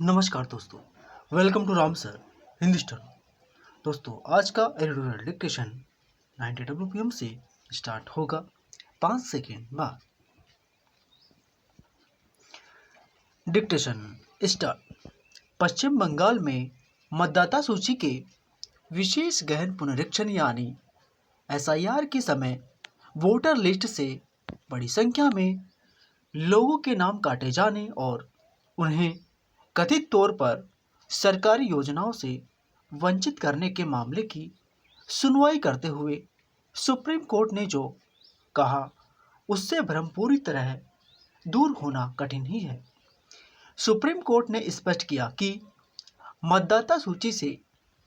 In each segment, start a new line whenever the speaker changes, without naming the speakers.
नमस्कार दोस्तों, welcome to Ram sir Hindi story. दोस्तों, आज का एडिटोरियल डिक्टेशन 90 WPM से स्टार्ट होगा 5 सेकेंड बाद। Dictation start. पश्चिम बंगाल में मतदाता सूची के विशेष गहन पुनरीक्षण यानी SIR के समय वोटर लिस्ट से बड़ी संख्या में लोगों के नाम काटे जाने और उन्हें कथित तौर पर सरकारी योजनाओं से वंचित करने के मामले की सुनवाई करते हुए सुप्रीम कोर्ट ने जो कहा उससे भ्रम पूरी तरह दूर होना कठिन ही है। सुप्रीम कोर्ट ने स्पष्ट किया कि मतदाता सूची से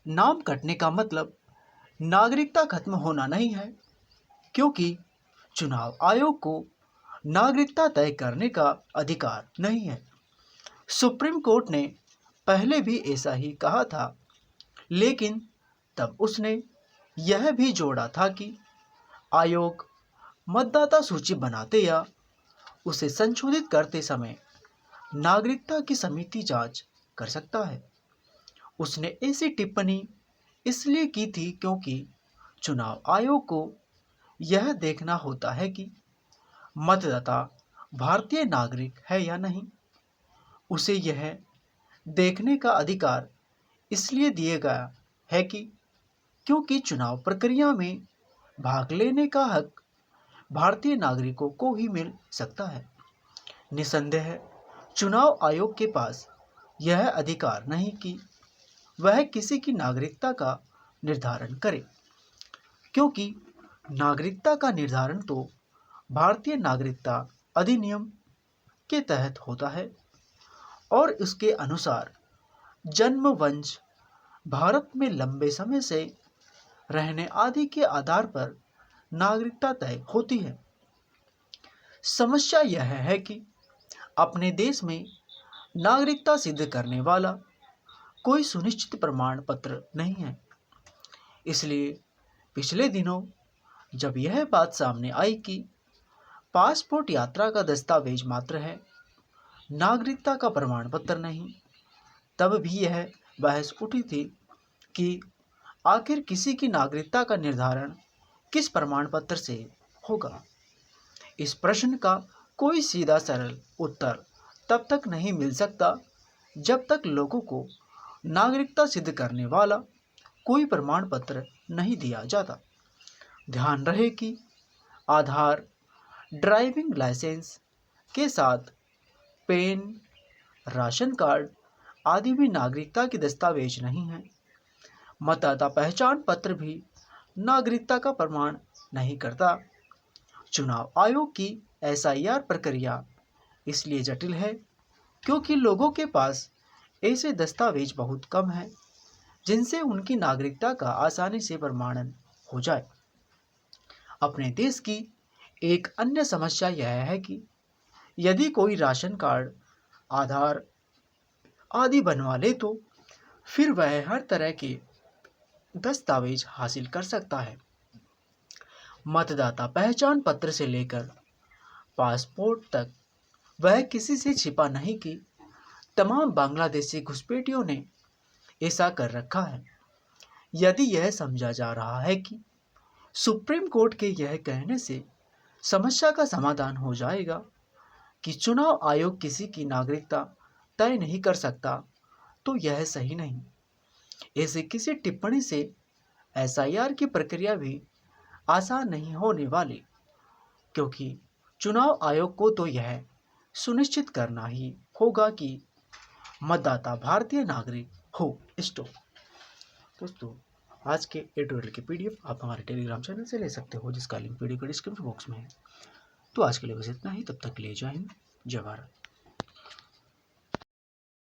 नाम कटने का मतलब नागरिकता खत्म होना नहीं है, क्योंकि चुनाव आयोग को नागरिकता तय करने का अधिकार नहीं है। सुप्रीम कोर्ट ने पहले भी ऐसा ही कहा था, लेकिन तब उसने यह भी जोड़ा था कि आयोग मतदाता सूची बनाते या उसे संशोधित करते समय नागरिकता की समिति जांच कर सकता है। उसने ऐसी टिप्पणी इसलिए की थी क्योंकि चुनाव आयोग को यह देखना होता है कि मतदाता भारतीय नागरिक है या नहीं। उसे यह देखने का अधिकार इसलिए दिया गया है कि क्योंकि चुनाव प्रक्रिया में भाग लेने का हक भारतीय नागरिकों को ही मिल सकता है। निसंदेह चुनाव आयोग के पास यह अधिकार नहीं कि वह किसी की नागरिकता का निर्धारण करे, क्योंकि नागरिकता का निर्धारण तो भारतीय नागरिकता अधिनियम के तहत होता है और उसके अनुसार जन्म, वंश, भारत में लंबे समय से रहने आदि के आधार पर नागरिकता तय होती है। समस्या यह है कि अपने देश में नागरिकता सिद्ध करने वाला कोई सुनिश्चित प्रमाण पत्र नहीं है। इसलिए पिछले दिनों जब यह बात सामने आई कि पासपोर्ट यात्रा का दस्तावेज मात्र है, नागरिकता का प्रमाण पत्र नहीं, तब भी यह बहस उठी थी कि आखिर किसी की नागरिकता का निर्धारण किस प्रमाण पत्र से होगा। इस प्रश्न का कोई सीधा सरल उत्तर तब तक नहीं मिल सकता जब तक लोगों को नागरिकता सिद्ध करने वाला कोई प्रमाण पत्र नहीं दिया जाता। ध्यान रहे कि आधार, ड्राइविंग लाइसेंस के साथ पेन, राशन कार्ड आदि भी नागरिकता के दस्तावेज नहीं हैं। मतदाता पहचान पत्र भी नागरिकता का प्रमाण नहीं करता। चुनाव आयोग की SIR प्रक्रिया इसलिए जटिल है क्योंकि लोगों के पास ऐसे दस्तावेज बहुत कम हैं जिनसे उनकी नागरिकता का आसानी से प्रमाणन हो जाए। अपने देश की एक अन्य समस्या यह है कि यदि कोई राशन कार्ड, आधार आदि बनवा ले तो फिर वह हर तरह के दस्तावेज हासिल कर सकता है। मतदाता पहचान पत्र से लेकर पासपोर्ट तक वह किसी से छिपा नहीं कि तमाम बांग्लादेशी घुसपैठियों ने ऐसा कर रखा है। यदि यह समझा जा रहा है कि सुप्रीम कोर्ट के यह कहने से समस्या का समाधान हो जाएगा कि चुनाव आयोग किसी की नागरिकता तय नहीं कर सकता, तो यह सही नहीं। ऐसे किसी टिप्पणी से SIR की प्रक्रिया भी आसान नहीं होने वाली, क्योंकि चुनाव आयोग को तो यह सुनिश्चित करना ही होगा कि मतदाता भारतीय नागरिक हो। दोस्तों, आज के एडिटोरियल की PDF आप हमारे टेलीग्राम चैनल से ले सकते हो, जिसका लिंक वीडियो के डिस्क्रिप्शन बॉक्स में है। तो आज के लिए बस इतना ही। तब तक के लिए जय हिंद, जय भारत।